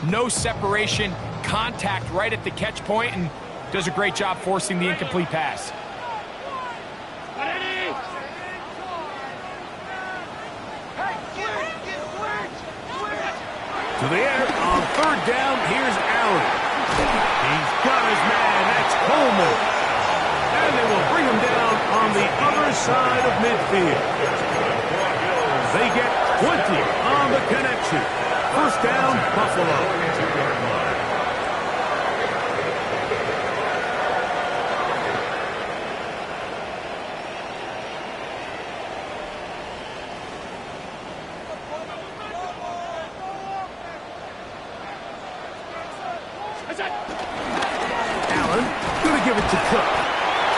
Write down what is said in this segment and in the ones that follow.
No separation, contact right at the catch point, and does a great job forcing the incomplete pass. To the air on third down, here's Allen. He's got his man, that's Coleman. And they will bring him down on the other side of midfield. They get 20 on the connection. First down, Buffalo. Allen, gonna give it to Cook.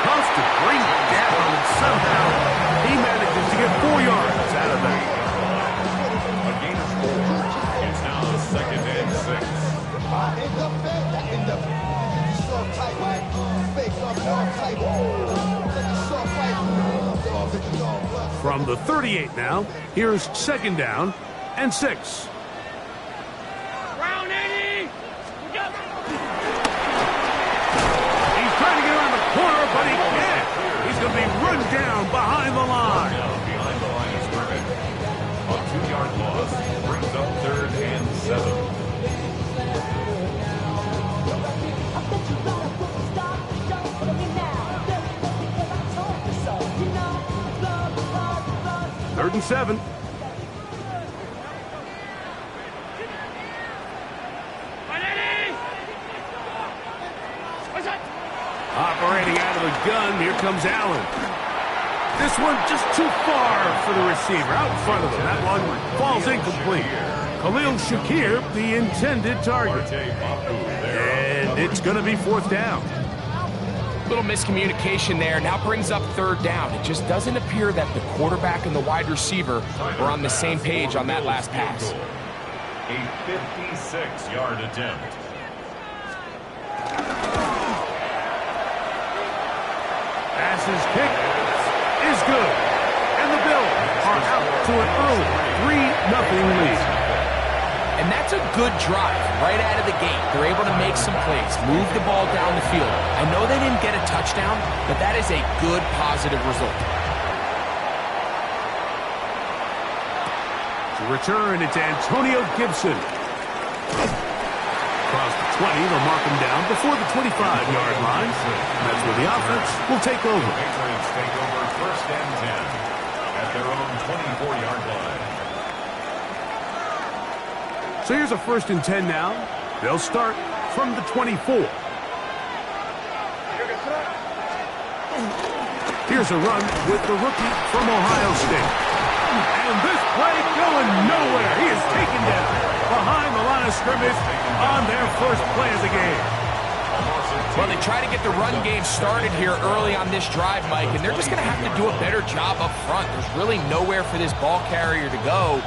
Tough to bring it down, and somehow he manages to get 4 yards out of that. A gain of 4. It's now 2nd and 6. From the 38 now, here's 2nd down and 6. But he can't. He's going to be run down behind the line. Behind the line of scrimmage. A 2-yard loss brings up 3rd and 7. 3rd and 7. Operating out of the gun, here comes Allen. This one just too far for the receiver, out in front of him. That one falls incomplete. Khalil Shakir, the intended target. And it's going to be 4th down. Little miscommunication there. Now brings up 3rd down. It just doesn't appear that the quarterback and the wide receiver are on the same page on that last pass. A 56-yard attempt. Pass's kick is good. And the Bills are out to an early 3-0 lead. And that's a good drive right out of the gate. They're able to make some plays, move the ball down the field. I know they didn't get a touchdown, but that is a good, positive result. To return, it's Antonio Gibson. Across the 20, they'll mark him down before the 25-yard line. That's where the offense will take over. The Patriots take over 1st and 10 at their own 24-yard line. So here's a 1st and 10 now. They'll start from the 24. Here's a run with the rookie from Ohio State. And this play going nowhere. He is taken down behind the line of scrimmage on their first play of the game. Well, they try to get the run game started here early on this drive, Mike, and they're just going to have to do a better job up front. There's really nowhere for this ball carrier to go.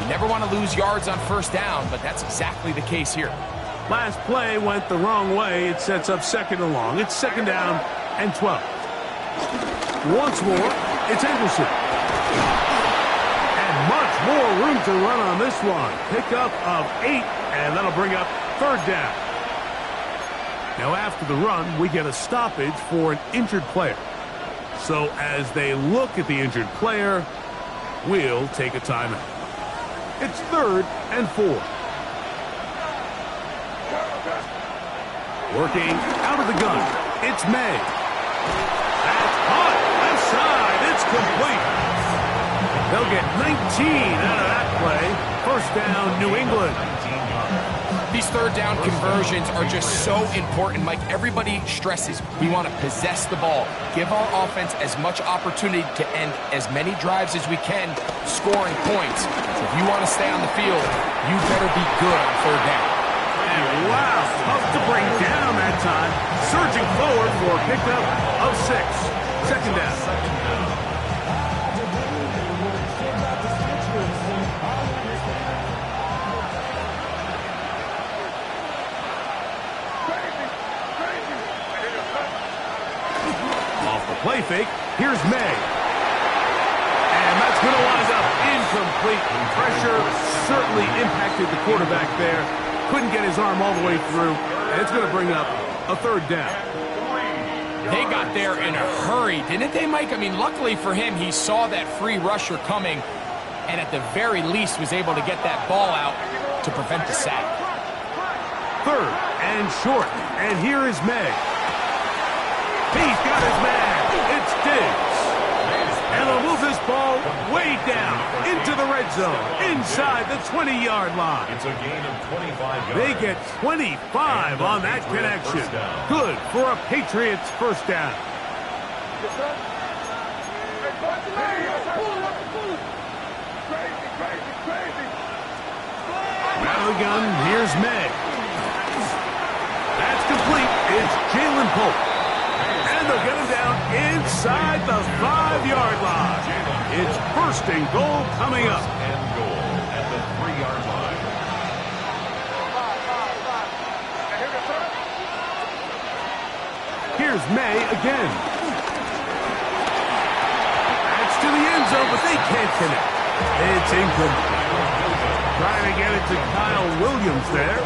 You never want to lose yards on 1st down, but that's exactly the case here. Last play went the wrong way. It sets up 2nd and long. It's 2nd down and 12. Once more, it's Anderson. And much more room to run on this one. Pickup of 8, and that'll bring up 3rd down. Now after the run, we get a stoppage for an injured player. So as they look at the injured player, we'll take a timeout. It's 3rd and 4. Working out of the gun, it's May. That's hot, left side, it's complete. They'll get 19 out of that play. 1st down, New England. These 3rd down conversions are just so important, Mike. Everybody stresses we want to possess the ball, give our offense as much opportunity to end as many drives as we can, scoring points. So if you want to stay on the field, you better be good on 3rd down. And wow, tough to bring down that time. Surging forward for a pickup of 6. 2nd down. Off the play fake, here's May. And that's going to wind up Incomplete. Pressure certainly impacted the quarterback there. Couldn't get his arm all the way through, and it's going to bring up a third down. They got there in a hurry, didn't they, Mike? I mean, luckily for him, he saw that free rusher coming, and at the very least was able to get that ball out to prevent the sack. Third and short, and here is May. He's got his man. It's Diggs. And they'll move this ball way down into the red zone, inside the 20-yard line. It's a gain of 25 yards. They get 25 on that connection. Good for a Patriots first down. Out of the gun, here's May. That's complete. It's Jalen Pope. And they'll get him down inside the 5-yard line. It's first and goal coming up. And goal at the 3-yard line. Here's May again. That's to the end zone, but they can't connect. It's incomplete. Trying to get it to Kyle Williams there.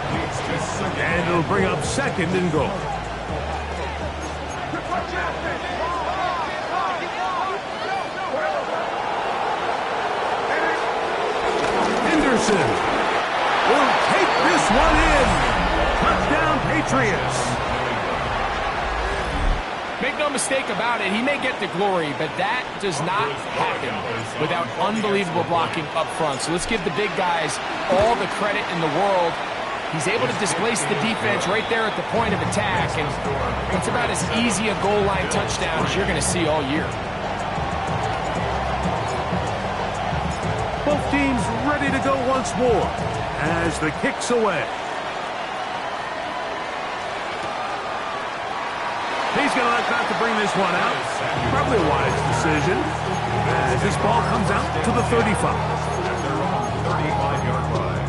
And it'll bring up second and goal. Henderson will take this one in. Touchdown, Patriots. Make no mistake about it, he may get the glory, but that does not happen without unbelievable blocking up front. So let's give the big guys all the credit in the world. He's able to displace the defense right there at the point of attack, and it's about as easy a goal line touchdown as you're going to see all year. Both teams ready to go once more as the kick's away. He's going to elect not to bring this one out. Probably a wise decision as this ball comes out to the 35. At their own 35-yard line.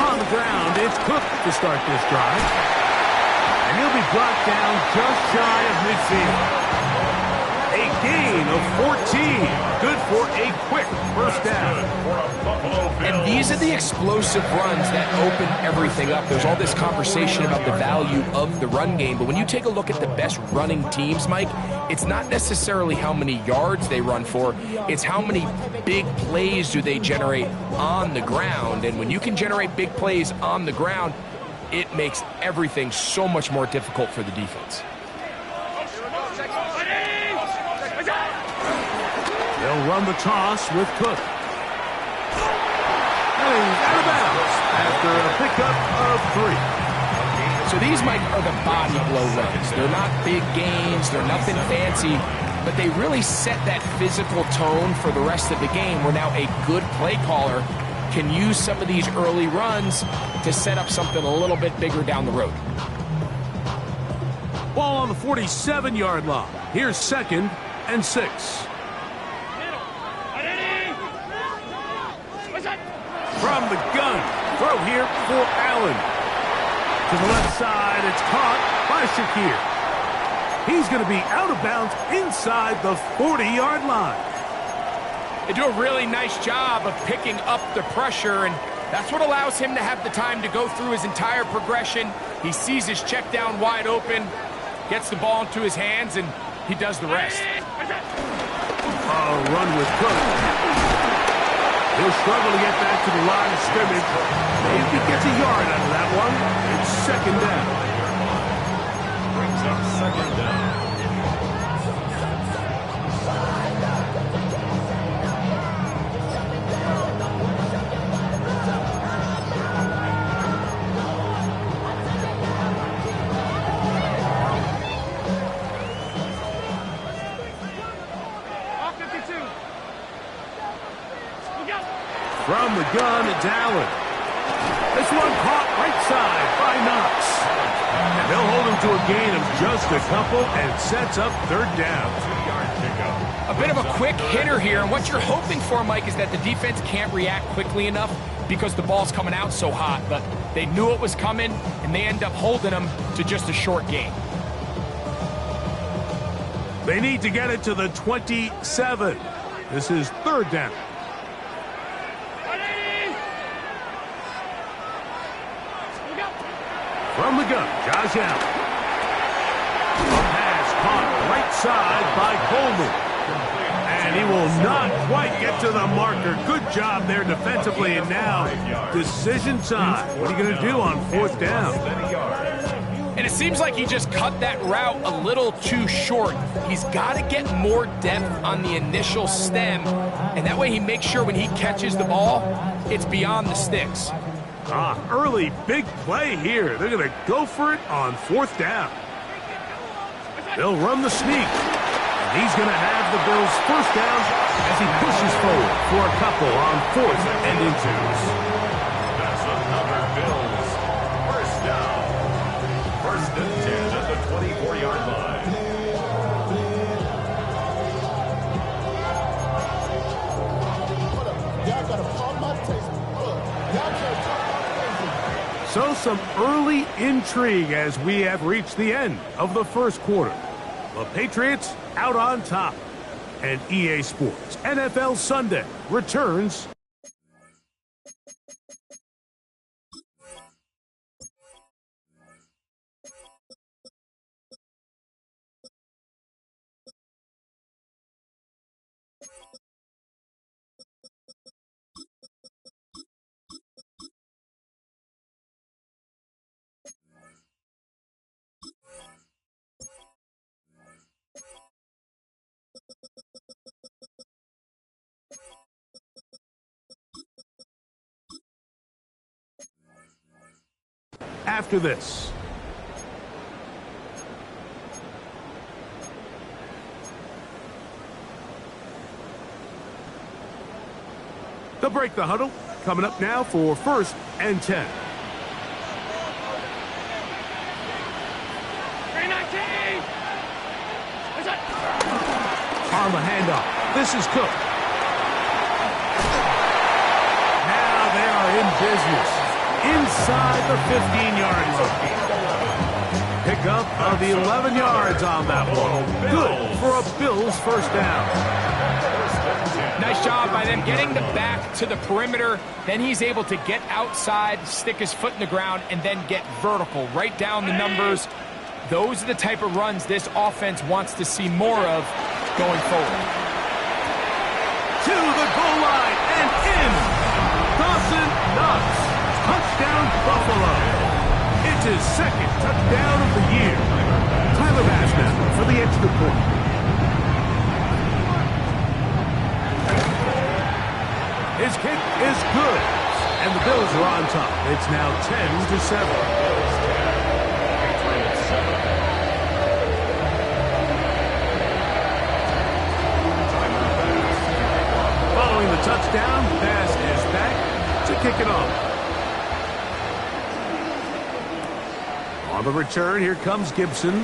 On the ground, it's Cook to start this drive. And he'll be brought down just shy of midfield. A gain of 14. Good for a quick first down. And these are the explosive runs that open everything up. There's all this conversation about the value of the run game, but when you take a look at the best running teams, Mike, it's not necessarily how many yards they run for, it's how many big plays do they generate on the ground. And when you can generate big plays on the ground, it makes everything so much more difficult for the defense. They'll run the toss with Cook. And he's out of bounds after a pickup of 3. So these, Mike, are the body blow runs. They're not big gains, they're nothing fancy, but they really set that physical tone for the rest of the game where now a good play caller can use some of these early runs to set up something a little bit bigger down the road. Ball on the 47-yard line. Here's second and 6. From the gun, throw here for Allen. To the left side, it's caught by Shakir. He's going to be out of bounds inside the 40-yard line. They do a really nice job of picking up the pressure, and that's what allows him to have the time to go through his entire progression. He sees his check down wide open, gets the ball into his hands, and he does the rest. Run with Cook. He'll struggle to get back to the line of scrimmage. If he gets a yard out of that one, it's second down. Brings up second down. From the gun, it's Allen. This one caught right side by Knox. And they'll hold him to a gain of just a couple and sets up third down. 2-yard pickup. A bit of a quick hitter here, and what you're hoping for, Mike, is that the defense can't react quickly enough because the ball's coming out so hot, but they knew it was coming, and they end up holding them to just a short gain. They need to get it to the 27. This is third down. From the gun, Josh Allen. A pass caught right side by Coleman. And he will not quite get to the marker. Good job there defensively. And now, decision time. What are you going to do on fourth down? And it seems like he just cut that route a little too short. He's got to get more depth on the initial stem. And that way he makes sure when he catches the ball, it's beyond the sticks. Early big play here. They're going to go for it on fourth down. They'll run the sneak. And he's going to have the Bills' first down as he pushes forward for a couple on fourth and inches. That's another Bills first down. First and 10 at the 24-yard line. Y'all got to pump my taste. Y'all can't talk about crazy. So some early intrigue as we have reached the end of the first quarter. The Patriots out on top. And EA Sports NFL Sunday returns. After this. They'll break the huddle. Coming up now for first and 10. On the handoff, this is Cook. Now they are in business. Inside the 15-yard line. Pickup of 11 yards on that one. Good for a Bills first down. Nice job by them getting the back to the perimeter. Then he's able to get outside, stick his foot in the ground, and then get vertical. Right down the numbers. Those are the type of runs this offense wants to see more of going forward. To the goal line and in. Dawson Knox. Touchdown, Buffalo. It's his second touchdown of the year. Tyler Bass now for the extra point. His kick is good. And the Bills are on top. It's now 10-7. Following the touchdown, Bass is back to kick it off. On the return, here comes Gibson.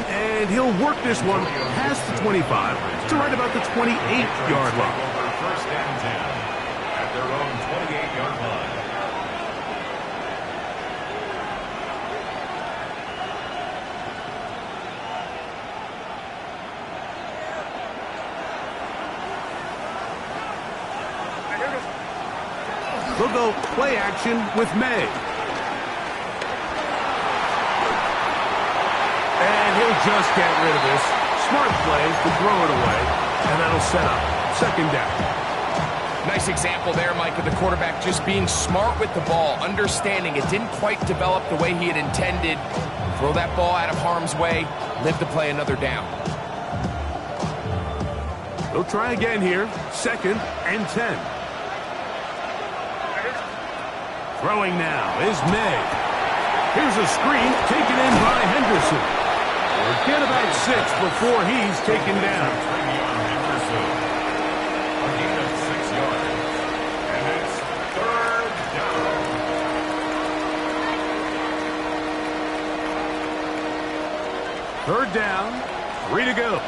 And he'll work this one past the 25 to right about the 28-yard line. First and 10 at their own 28-yard line. They'll go play action with May. He'll just get rid of this. Smart play to throw it away, and that'll set up second down. Nice example there, Mike, of the quarterback just being smart with the ball, understanding it didn't quite develop the way he had intended. Throw that ball out of harm's way, live to play another down. They'll try again here, second and 10. Throwing now is May. Here's a screen taken in by Henderson. Get about 6 before he's taken down. A gain of 6 yards. And it's third down. Third down, 3 to go.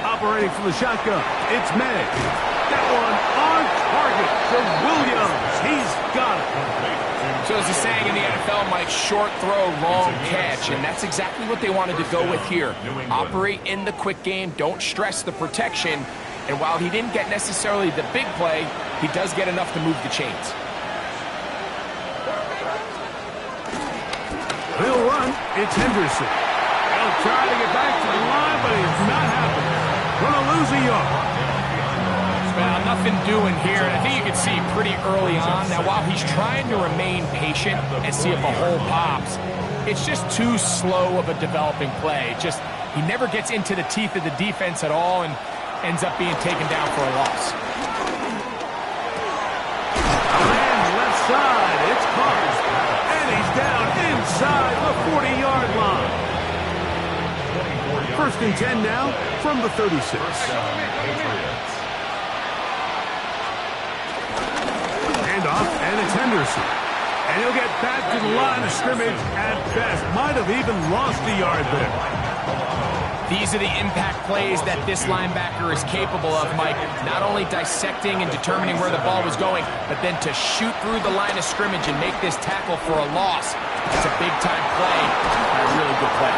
A operating from the shotgun. It's May. That one on target to Williams. He's got it. So as the saying in the NFL, Mike, short throw, long catch, and that's exactly what they wanted to go with here. Operate in the quick game, don't stress the protection, and while he didn't get necessarily the big play, he does get enough to move the chains. He'll run. It's Henderson. He'll try to get back to the line, but it's not happening. Gonna lose a yard. Well, nothing doing here, and I think you can see pretty early on. Now, while he's trying to remain patient and see if a hole pops, it's just too slow of a developing play. He never gets into the teeth of the defense at all and ends up being taken down for a loss. And left side, it's caught. And he's down inside the 40-yard line. 1st and 10 now from the 36. Off, and it's Henderson. And he'll get back to the line of scrimmage at best. Might have even lost a yard there. These are the impact plays that this linebacker is capable of, Mike. Not only dissecting and determining where the ball was going, but then to shoot through the line of scrimmage and make this tackle for a loss. That's a big-time play and a really good play.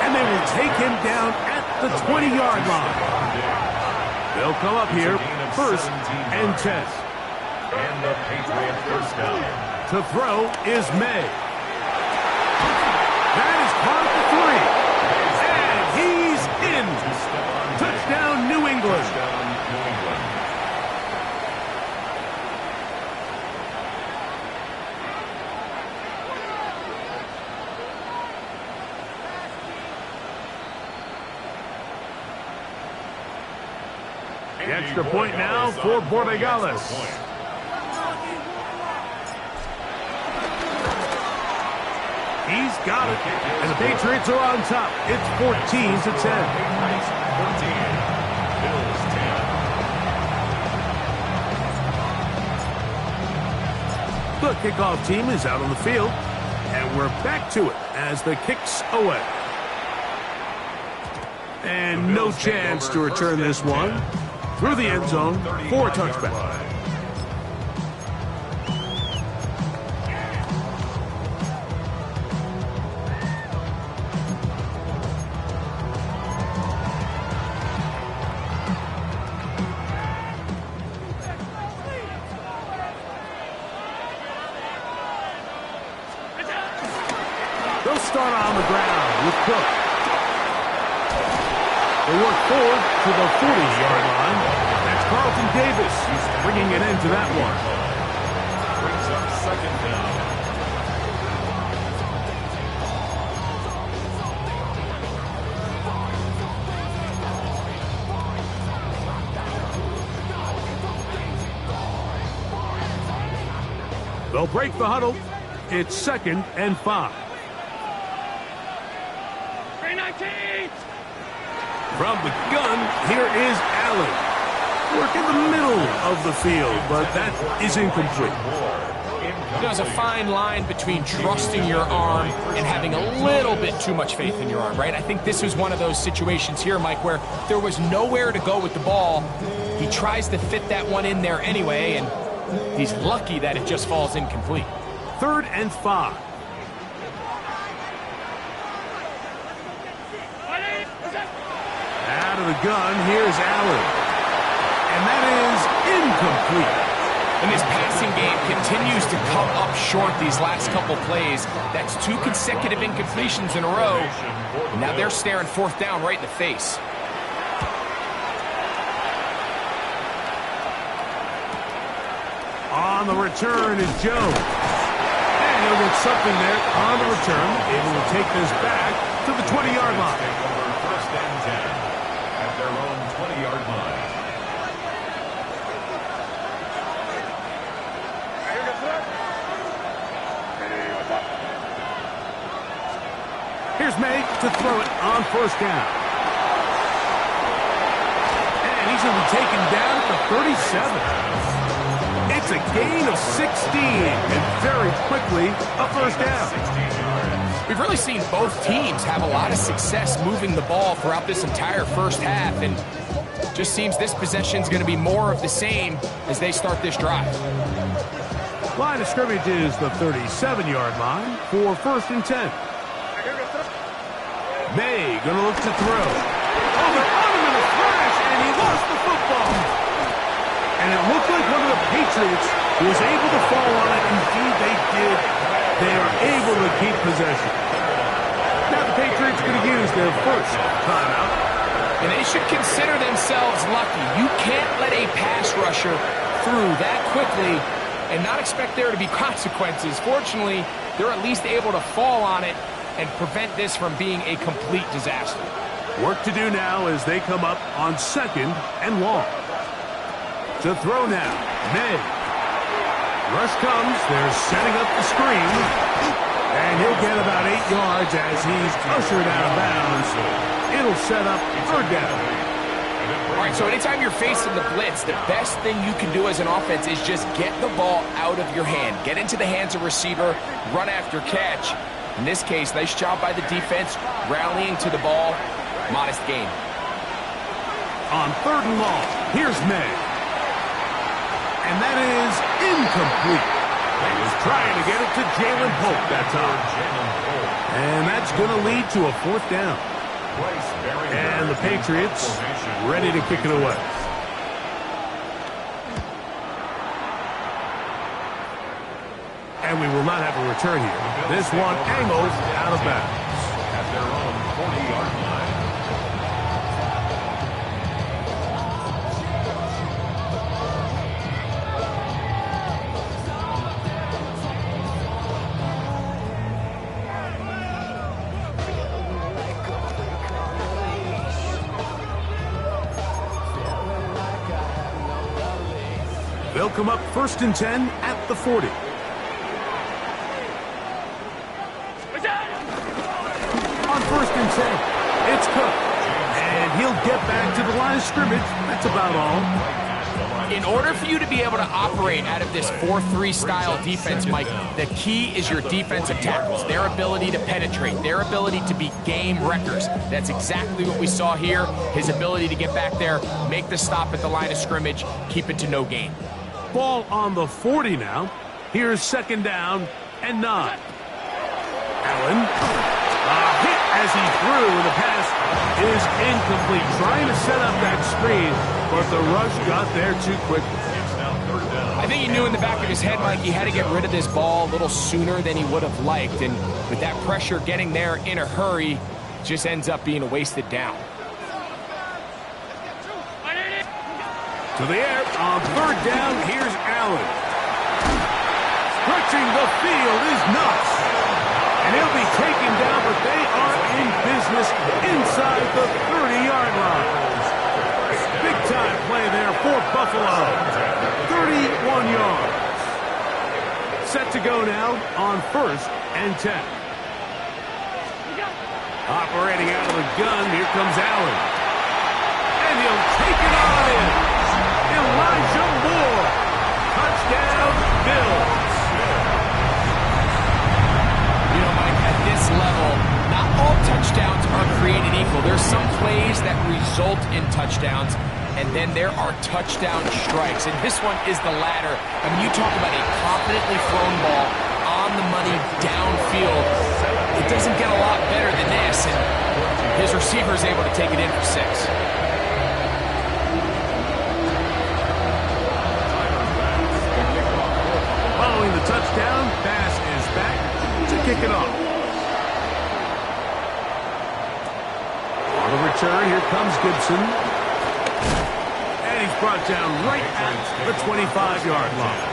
And they will take him down at the 20-yard line. They'll come up here, 1st and 10. And the Patriots first down. To throw is May. That is caught at the 3. And he's in. Touchdown, New England. The extra point now for Borregales. He's got it. And the Patriots are on top. It's 14-10. The kickoff team is out on the field. And we're back to it as the kick's away. And no chance to return this one. Through the end zone for a touchback. They'll start on the ground with Cook. They work forward to the 40-yard line. That's Carlton Davis bringing it into that one. Brings up 2nd down. They'll break the huddle. It's 2nd and 5. From the gun, here is Allen. Work in the middle of the field, but that is incomplete. There's a fine line between trusting your arm and having a little bit too much faith in your arm, right? I think this was one of those situations here, Mike, where there was nowhere to go with the ball. He tries to fit that one in there anyway, and he's lucky that it just falls incomplete. 3rd and 5. Out of the gun, here's Allen. And that is incomplete. And this passing game continues to come up short these last couple plays. That's 2 consecutive incompletions in a row. Now they're staring 4th down right in the face. On the return is Jones. And he'll get something there on the return. Able to take this back to the 20-yard line. 1st and 10 at their own 20-yard line. Here's May to throw it on 1st down. And he's going to be taken down at the 37. It's a gain of 16, and very quickly a 1st down. We've really seen both teams have a lot of success moving the ball throughout this entire first half, and just seems this possession is going to be more of the same as they start this drive. Line of scrimmage is the 37-yard line for 1st and 10. May going to look to throw. Oh, they're on him in a flash, and he lost the football. And it looked like one of the Patriots was able to fall on it. Indeed, they did. They are able to keep possession. Now the Patriots going to use their first timeout. And they should consider themselves lucky. You can't let a pass rusher through that quickly and not expect there to be consequences. Fortunately, they're at least able to fall on it and prevent this from being a complete disaster. Work to do now as they come up on 2nd and long. To throw now, May. Rush comes, they're setting up the screen, and he'll get about 8 yards as he's ushered out of bounds. It'll set up 3rd down. All right, so anytime you're facing the blitz, the best thing you can do as an offense is just get the ball out of your hand. Get into the hands of receiver, run after catch. In this case, nice job by the defense, rallying to the ball. Modest gain. On 3rd and long, here's May. And that is incomplete. He was trying to get it to Jalen Polk that time. And that's going to lead to a 4th down. And the Patriots ready to kick it away. And we will not have a return here. This one angles out of bounds. At their own 40-yard line. They'll come up 1st and 10 at the 40. On 1st and 10, it's Cook. And he'll get back to the line of scrimmage. That's about all. In order for you to be able to operate out of this 4-3 style defense, Mike, the key is your defensive tackles, their ability to penetrate, their ability to be game wreckers. That's exactly what we saw here, his ability to get back there, make the stop at the line of scrimmage, keep it to no gain. Ball on the 40 now. Here's 2nd down and 9. Allen. Hit as he threw, and the pass is incomplete. Trying to set up that screen, but the rush got there too quickly. I think he knew in the back of his head, Mike, he had to get rid of this ball a little sooner than he would have liked. And with that pressure getting there in a hurry, just ends up being a wasted down. To the air on 3rd down, here's Allen. Stretching the field is Nuts. And he'll be taken down, but they are in business inside the 30-yard line. Big-time play there for Buffalo. 31 yards. Set to go now on 1st and 10. Operating out of the gun, here comes Allen. And he'll take it on in. Elijah Moore. Touchdown, Bills. You know, Mike, at this level, not all touchdowns are created equal. There's some plays that result in touchdowns, and then there are touchdown strikes. And this one is the latter. I mean, you talk about a confidently thrown ball on the money downfield. It doesn't get a lot better than this, and his receiver is able to take it in for 6. Following the touchdown, pass is back to kick it off. On the return, here comes Gibson. And he's brought down right at the 25-yard line.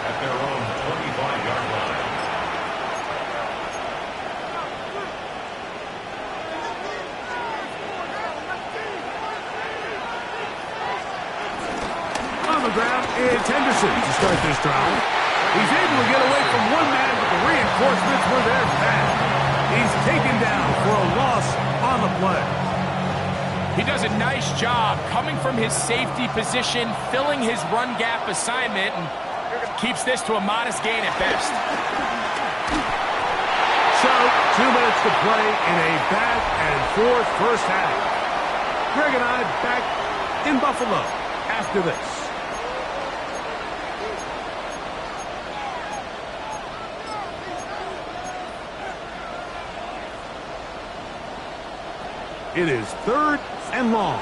At their own 25-yard line. On the ground, it's Henderson to start this drive. He's able to get away from one man, but the reinforcements were there fast. He's taken down for a loss on the play. He does a nice job coming from his safety position, filling his run gap assignment, and keeps this to a modest gain at best. So, 2 minutes to play in a back-and-forth first half. Greg and I back in Buffalo after this. It is 3rd and long.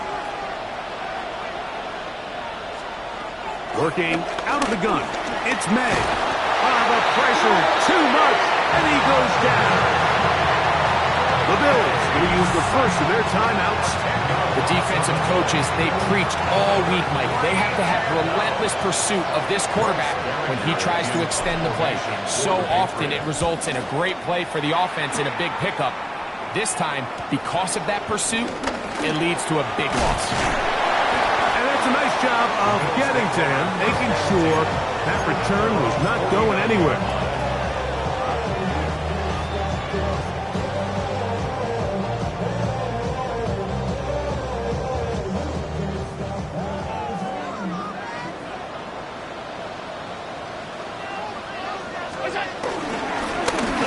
Working out of the gun. It's May. The pressure too much, and he goes down. The Bills going to use the first of their timeouts. The defensive coaches, they preached all week, Mike. They have to have relentless pursuit of this quarterback when he tries to extend the play. So often it results in a great play for the offense and a big pickup. This time, because of that pursuit, it leads to a big loss. And that's a nice job of getting to him, making sure that return was not going anywhere.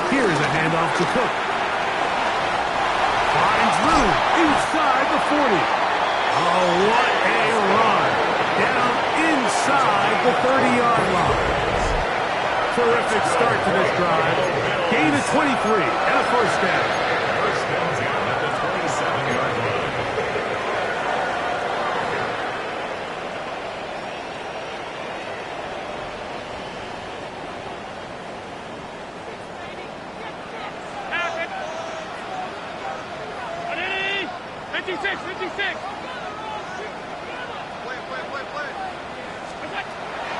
Here's a handoff to Cook. Finds room inside the 40. Oh, what a run. Down inside the 30-yard line. Terrific start to this drive. Gain of 23 and a first down. First down at the 27-yard line.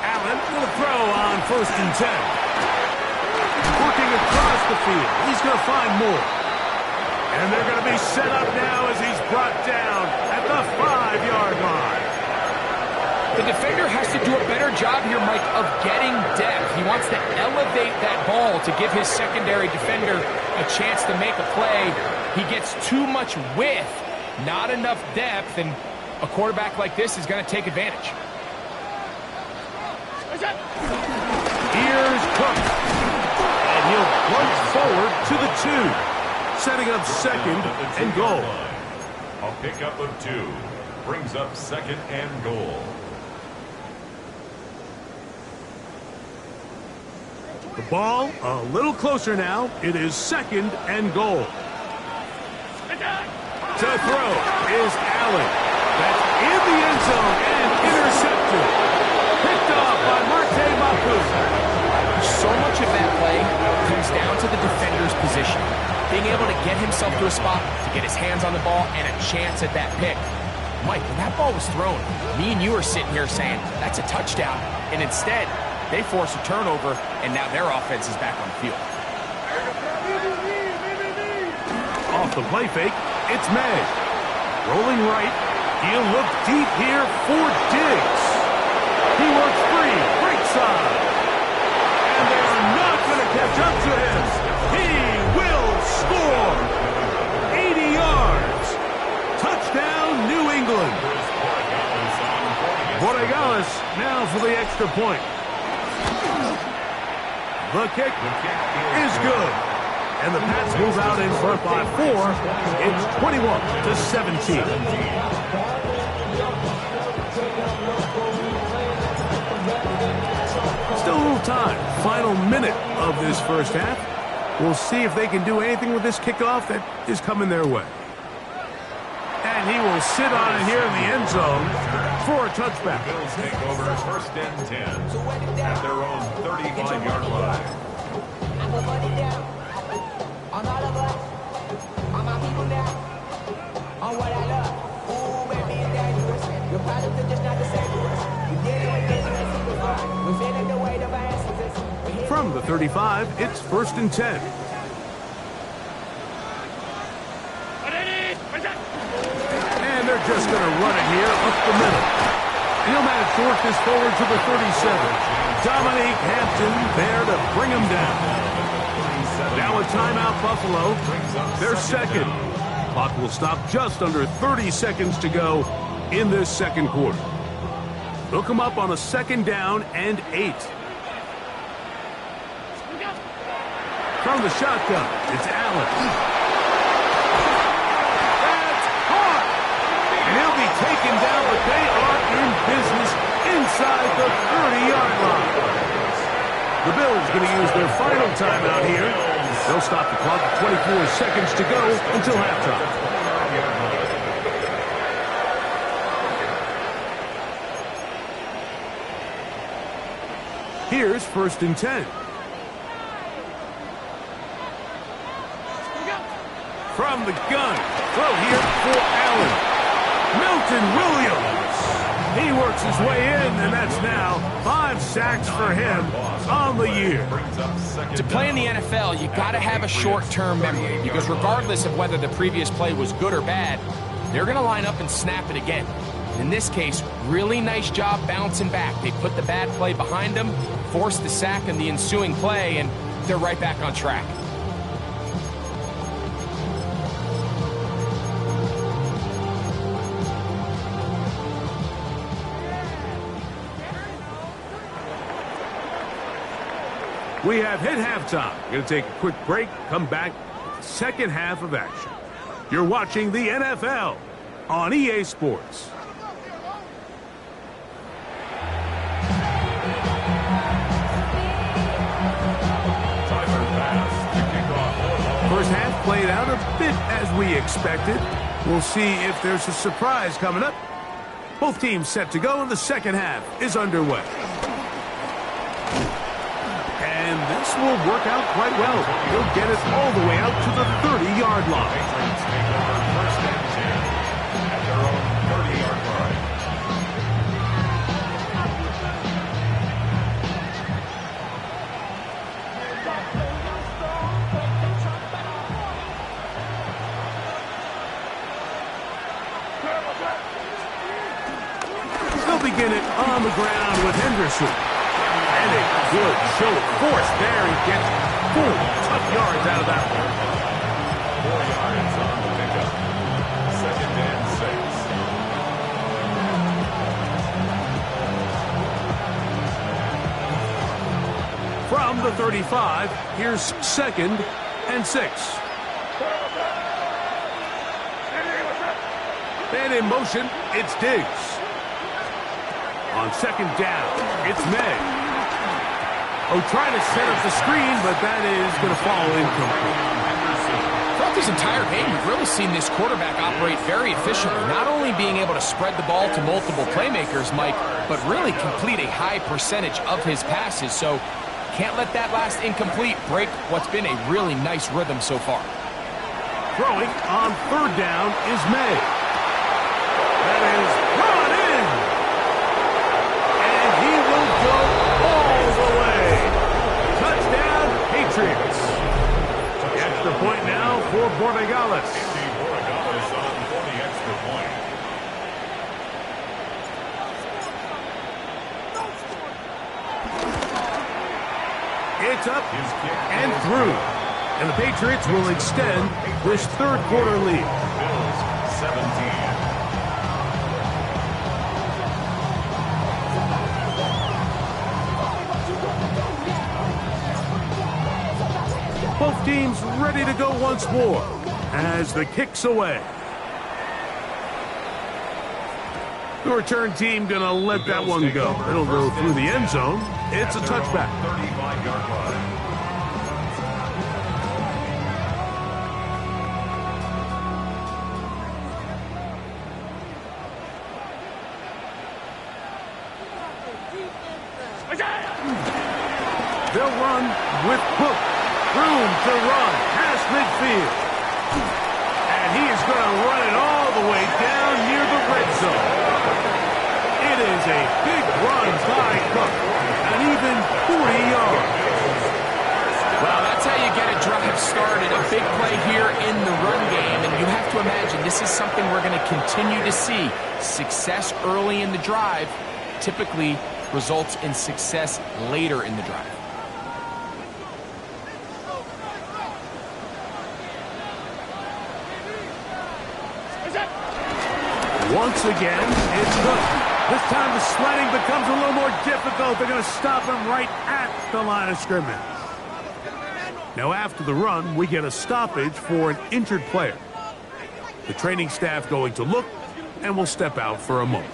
Allen will throw on 1st and 10. Working across the field. He's going to find more. And they're going to be set up now as he's brought down at the 5-yard line. The defender has to do a better job here, Mike, of getting depth. He wants to elevate that ball to give his secondary defender a chance to make a play. He gets too much width, not enough depth, and a quarterback like this is going to take advantage. Here's Cook. And he'll plunge forward to the 2. Setting up 2nd and goal. A pickup of 2. Brings up 2nd and goal. The ball a little closer now. It is 2nd and goal. To throw is Allen. That's in the end zone and intercepted. Picked off by Marte Mapu. So much of that play comes down to the defender's position. Being able to get himself to a spot, to get his hands on the ball, and a chance at that pick. Mike, when that ball was thrown, me and you are sitting here saying, that's a touchdown. And instead, they force a turnover, and now their offense is back on the field. Off the play fake, it's May. Rolling right, he'll look deep here for Diggs. He works free, right side. And they're not going to catch up to him. He will score. 80 yards. Touchdown, New England. Borregales now for the extra point. The kick is good. And the Pats move out in front by 4. It's 21-17. Still a little time. Final minute of this first half. We'll see if they can do anything with this kickoff that is coming their way. And he will sit on it here in the end zone for a touchback. Bills take over 1st and 10 at their own 35-yard line. On all of us, on my people now, on what I love. Ooh, baby, it's dangerous. Your problems are just not the same to us. We did it with business, it was hard. We're feeling the weight of our instances. From the 35, it's 1st and 10. And they're just going to run it here up the middle. And he'll manage to work this forward to the 37. Dominique Hampton there to bring him down. Now a timeout, Buffalo. They're 2nd. Clock will stop just under 30 seconds to go in this second quarter. They'll come up on a 2nd down and 8. From the shotgun, it's Allen. That's caught! And he'll be taken down, but they are in business inside the 30-yard line. The Bills going to use their final timeout here. They'll stop the clock at 24 seconds to go until halftime. Here's 1st and 10. From the gun, throw here for Allen. Milton Williams. He works his way in, and that's now 5 sacks for him on the year. To play in the NFL, you got to have a short-term memory, because regardless of whether the previous play was good or bad, they're going to line up and snap it again. In this case, really nice job bouncing back. They put the bad play behind them, forced the sack in the ensuing play, and they're right back on track. We have hit halftime. We're going to take a quick break, come back with the second half of action. You're watching the NFL on EA Sports. First half played out a bit as we expected. We'll see if there's a surprise coming up. Both teams set to go, and the second half is underway. And this will work out quite well. He'll get it all the way out to the 30-yard line. Patriots take over 1st and 10 at their own 30-yard line. They'll begin it on the ground with Henderson. And a good show of force there. He gets 4 tough yards out of that one. 4 yards on the pickup. 2nd and 6. From the 35, here's 2nd and 6. And in motion, it's Diggs. On 2nd down, it's May. Oh, trying to set up the screen, but that is going to fall incomplete. Throughout this entire game, we've really seen this quarterback operate very efficiently, not only being able to spread the ball to multiple playmakers, Mike, but really complete a high percentage of his passes. So can't let that last incomplete break what's been a really nice rhythm so far. Throwing on 3rd down is May. That is brought in. And he will go all the way. Touchdown, Patriots. The extra point now for Borregales. Andy Borregales on for the extra point. It's up and through. And the Patriots will extend this 3rd quarter lead. Bills 17. Both teams ready to go once more as the kick's away. The return team going to let that one go. It'll go through the end zone. It's a touchback. 35-yard line. They'll run with Cook. Room to run past midfield. And he is going to run it all the way down near the red zone. It is a big run by Cook. An even 40 yards. Well, that's how you get a drive started. A big play here in the run game. And you have to imagine this is something we're going to continue to see. Success early in the drive typically results in success later in the drive. Once again, it's Cook. This time the sledding becomes a little more difficult. They're going to stop him right at the line of scrimmage. Now after the run, we get a stoppage for an injured player. The training staff going to look, and will step out for a moment.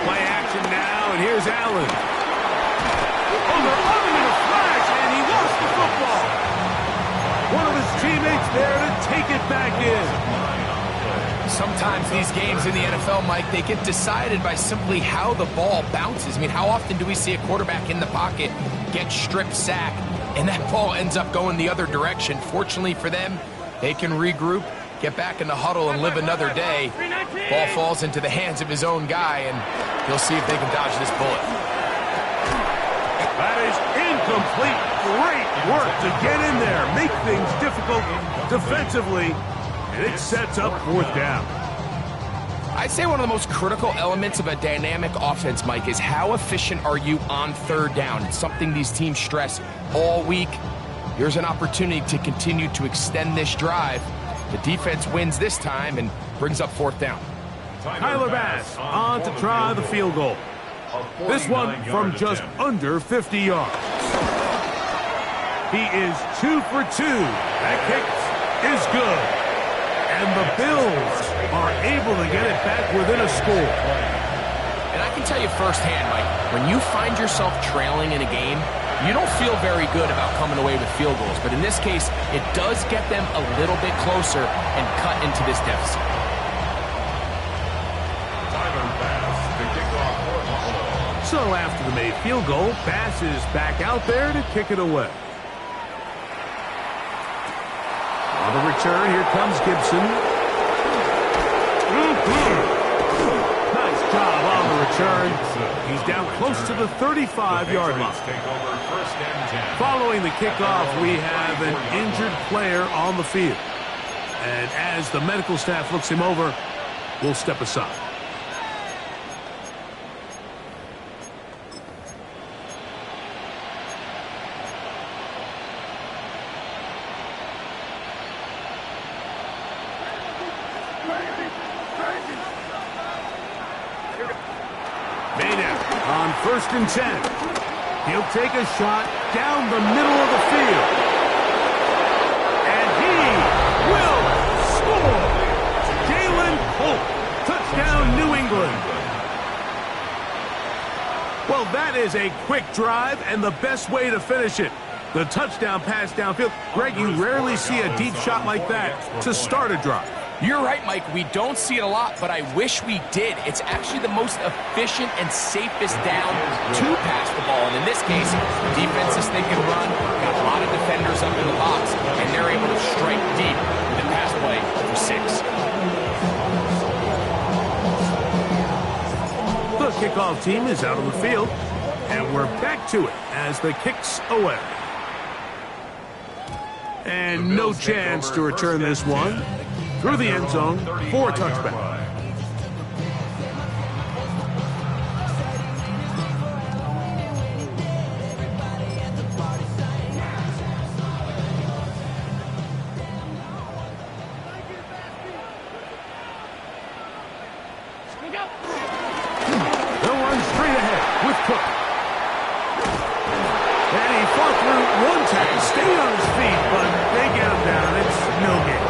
Play action now, and here's Allen. Oh, they're on him in a flash, and he lost the football. One of his teammates there to take it back in. Sometimes these games in the NFL, Mike, they get decided by simply how the ball bounces. I mean, how often do we see a quarterback in the pocket get strip sacked, and that ball ends up going the other direction? Fortunately for them, they can regroup, get back in the huddle, and live another day. Ball falls into the hands of his own guy, and he'll see if they can dodge this bullet. That is incomplete. Great work to get in there, make things difficult defensively, and it sets up fourth down. I'd say one of the most critical elements of a dynamic offense, Mike, is how efficient are you on third down? It's something these teams stress all week. Here's an opportunity to continue to extend this drive. The defense wins this time and brings up fourth down. Tyler Bass on to try the field goal. This one from just under 50 yards. He is 2 for 2. That kick is good. And the Bills are able to get it back within a score. And I can tell you firsthand, Mike, when you find yourself trailing in a game, you don't feel very good about coming away with field goals. But in this case, it does get them a little bit closer and cut into this deficit. So after the made field goal, Bass is back out there to kick it away. On the return, here comes Gibson. Nice job on the return. He's down close to the 35-yard line. Following the kickoff, we have an injured player on the field. And as the medical staff looks him over, we'll step aside. On 1st and 10. He'll take a shot down the middle of the field. And he will score. Jalen Holt. Touchdown, New England. Well, that is a quick drive and the best way to finish it. The touchdown pass downfield. Greg, you rarely see a deep shot like that to start a drive. You're right, Mike. We don't see it a lot, but I wish we did. It's actually the most efficient and safest down to pass the ball. And in this case, the defense is thinking run, got a lot of defenders up in the box, and they're able to strike deep with the pass play for 6. The kickoff team is out on the field, and we're back to it as the kick's away. And no chance to return this one. Through the end zone for a touchback. They'll run straight ahead with Cook. And he fought through one tackle, stayed on his feet, but they get him down. It's no game.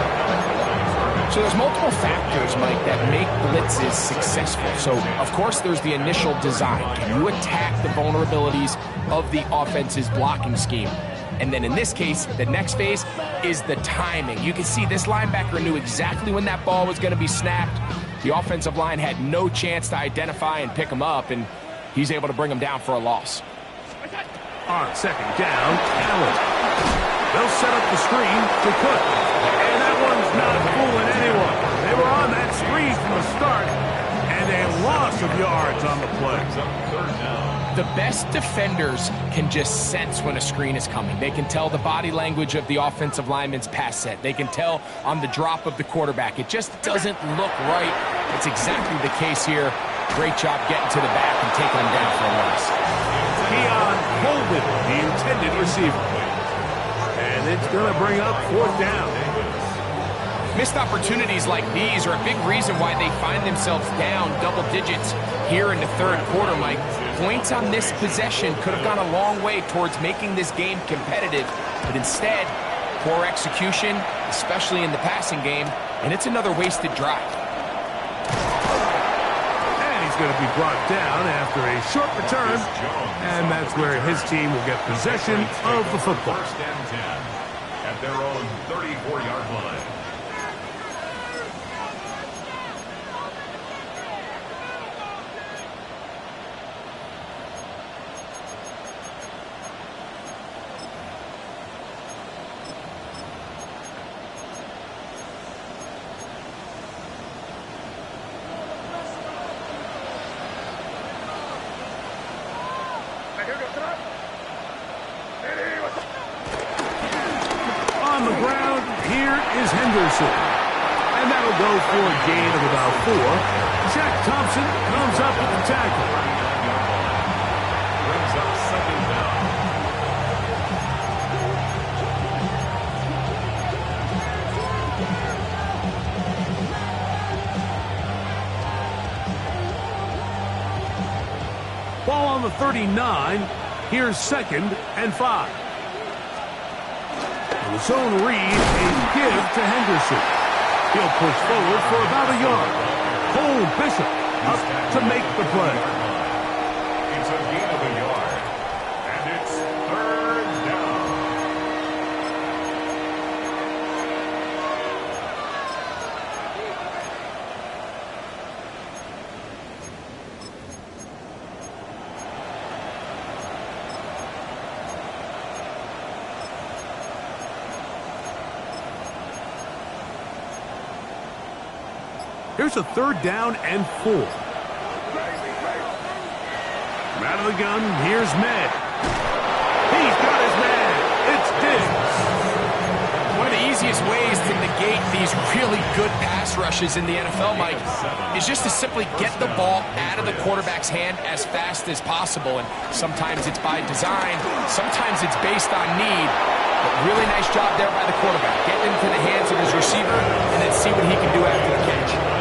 So there's multiple factors, Mike, that make blitzes successful. So, of course, there's the initial design. Can you attack the vulnerabilities of the offense's blocking scheme? And then in this case, the next phase is the timing. You can see this linebacker knew exactly when that ball was going to be snapped. The offensive line had no chance to identify and pick him up, and he's able to bring him down for a loss. On second down, Allen. They'll set up the screen to Cook. And that one's not fooling anyone. They were on that screen from the start, and a loss of yards on the play. The best defenders can just sense when a screen is coming. They can tell the body language of the offensive lineman's pass set. They can tell on the drop of the quarterback. It just doesn't look right. It's exactly the case here. Great job getting to the back and taking him down for a loss. Keon Holden, the intended receiver. And it's going to bring up fourth down. Missed opportunities like these are a big reason why they find themselves down double digits here in the third quarter, Mike. Points on this possession could have gone a long way towards making this game competitive, but instead, poor execution, especially in the passing game, and it's another wasted drive. And he's going to be brought down after a short return, and that's where his team will get possession of the football. First and 10 at their own 34-yard line. On the ground, here is Henderson. And that'll go for a gain of about 4. Jack Thompson comes up with the tackle. Brings up second down. Ball on the 39. Here's 2nd and 5. The zone read, a give to Henderson. He'll push forward for about a yard. Cole Bishop up to make the play. It's a gain of a yard. And it's third down. Here's a 3rd down and 4. From out of the gun, here's Med. He's got his man. It's Diggs. One of the easiest ways to negate these really good pass rushes in the NFL, Mike, is just to simply get the ball out of the quarterback's hand as fast as possible. And sometimes it's by design, sometimes it's based on need. But really nice job there by the quarterback. Get into the hands of his receiver and then see what he can do after the catch.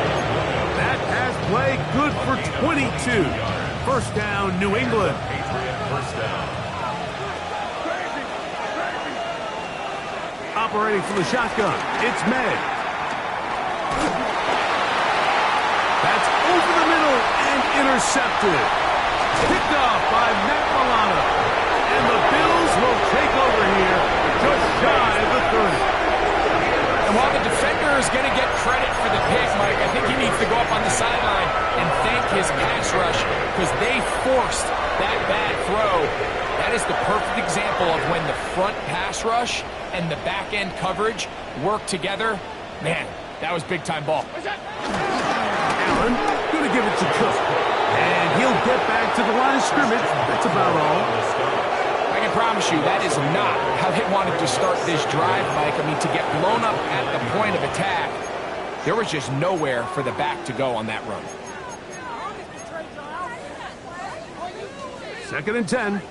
That pass play good for 22. First down, New England. Patriot first down. Operating from the shotgun, it's Med. That's over the middle and intercepted. Picked off by Matt Milano. And the Bills will take over here just shy of the 30. And while the defender is going to get credit for the pick, Mike, I think he needs to go up on the sideline and thank his pass rush because they forced that bad throw. That is the perfect example of when the front pass rush and the back end coverage work together. Man, that was big-time ball. Allen going to give it to Cook. And he'll get back to the line of scrimmage. That's about all. I can promise you that is not how they wanted to start this drive, Mike. I mean, to get blown up at the point of attack, there was just nowhere for the back to go on that run. 2nd and 10.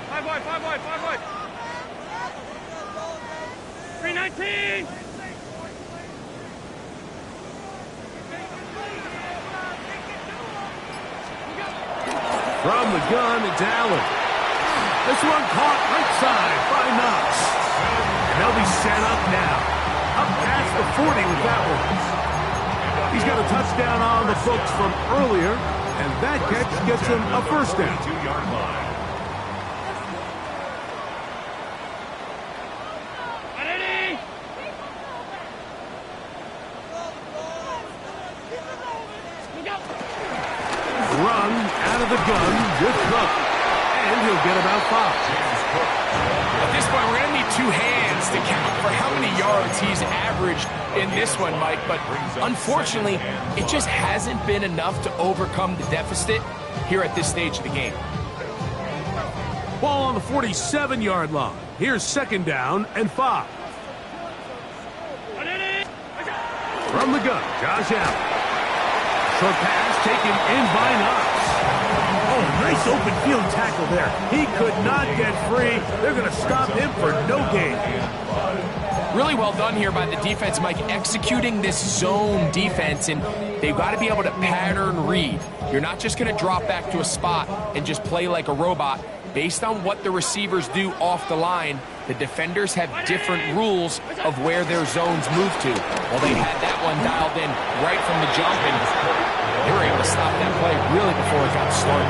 5 wide, 5 wide, 5 wide. 319. From the gun, it's Allen. This one caught right side by Knox. And they'll be set up now. Up past the 40 with that one. He's got a touchdown on the books from earlier, and that catch gets him a first down. 2-yard line. Run out of the gun with Cook. And he'll get about 5. At this point, we're going to need 2 hands to count for how many yards he's averaged in this one, Mike. But unfortunately, it just hasn't been enough to overcome the deficit here at this stage of the game. Ball on the 47-yard line. Here's 2nd down and 5. From the gun, Josh Allen. Short pass taken in by Knox. Oh, nice open field tackle there. He could not get free. They're going to stop him for no gain. Really well done here by the defense, Mike, executing this zone defense, and they've got to be able to pattern read. You're not just going to drop back to a spot and just play like a robot. Based on what the receivers do off the line, the defenders have different rules of where their zones move to. Well, they had that one dialed in right from the jump, and they were able to stop that play really before it got started.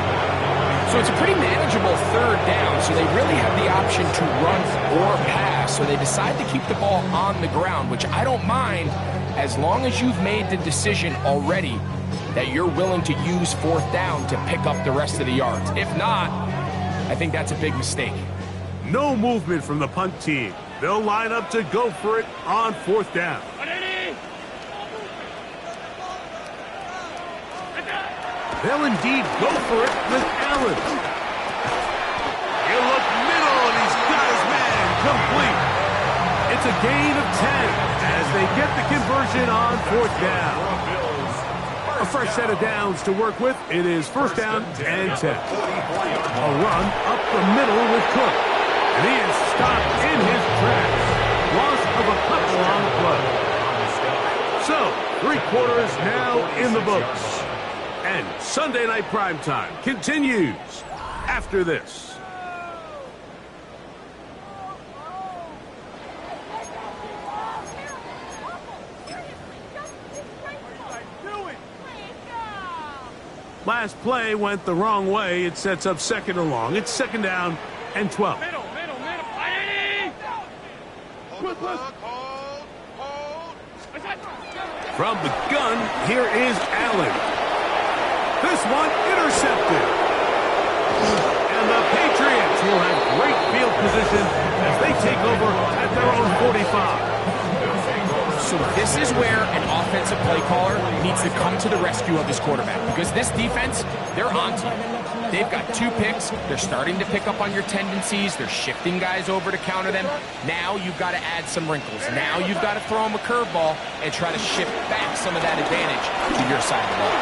So it's a pretty manageable third down, so they really have the option to run or pass, so they decide to keep the ball on the ground, which I don't mind as long as you've made the decision already that you're willing to use fourth down to pick up the rest of the yards. If not, I think that's a big mistake. No movement from the punt team. They'll line up to go for it on fourth down. They'll indeed go for it with Allen. He'll look middle, and he's got his man complete. It's a gain of 10 as they get the conversion on fourth down. A fresh set of downs to work with. It is first down and 10. A run up the middle with Cook. And he is stopped in his tracks. Loss of a couple on the play. So, 3 quarters now in the books. And Sunday Night Primetime continues after this. Last play went the wrong way. It sets up second and long. It's second down and 12. Middle. From the gun, here is Allen. This one intercepted. And the Patriots will have great field position as they take over at their own 45. So this is where an offensive play caller needs to come to the rescue of his quarterback, because this defense, they're on to you. They've got 2 picks. They're starting to pick up on your tendencies. They're shifting guys over to counter them. Now you've got to add some wrinkles. Now you've got to throw them a curveball and try to shift back some of that advantage to your side of the ball.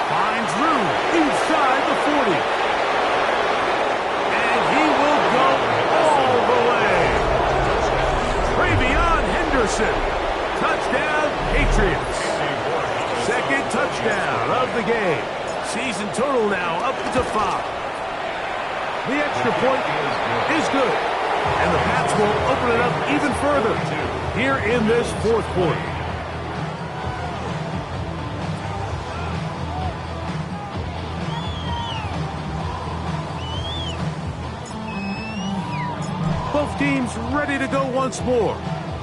Finds room inside the 40. And he will go all the way. Travion Henderson. Touchdown, Patriots. Second touchdown of the game. Season total now up to 5. The extra point is good. And the Pats will open it up even further here in this fourth quarter. Both teams ready to go once more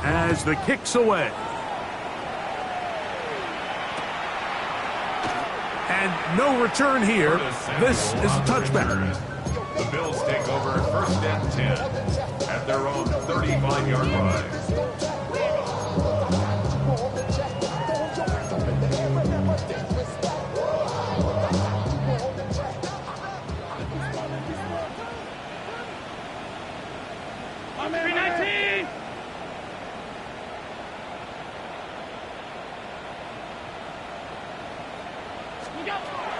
as the kick's away. And no return here. This is a touchback. The Bills take over first and 10 at their own 35-yard line.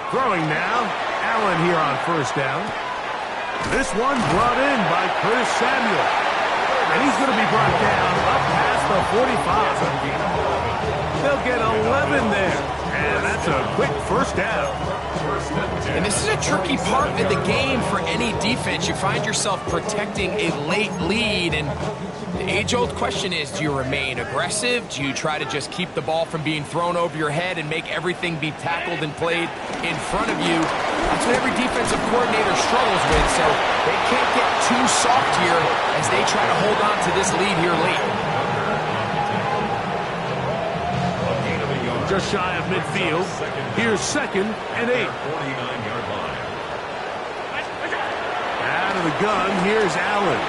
Throwing now, Allen here on first down. This one brought in by Curtis Samuel. And he's going to be brought down up past the 45. They'll get 11 there. And that's a quick first down. And this is a tricky part of the game for any defense. You find yourself protecting a late lead, and the age-old question is, do you remain aggressive? Do you try to just keep the ball from being thrown over your head and make everything be tackled and played in front of you? That's what every defensive coordinator struggles with, so they can't get too soft here as they try to hold on to this lead here late. Just shy of midfield. Here's second and 8. 49-yard line. Out of the gun, here's Allen.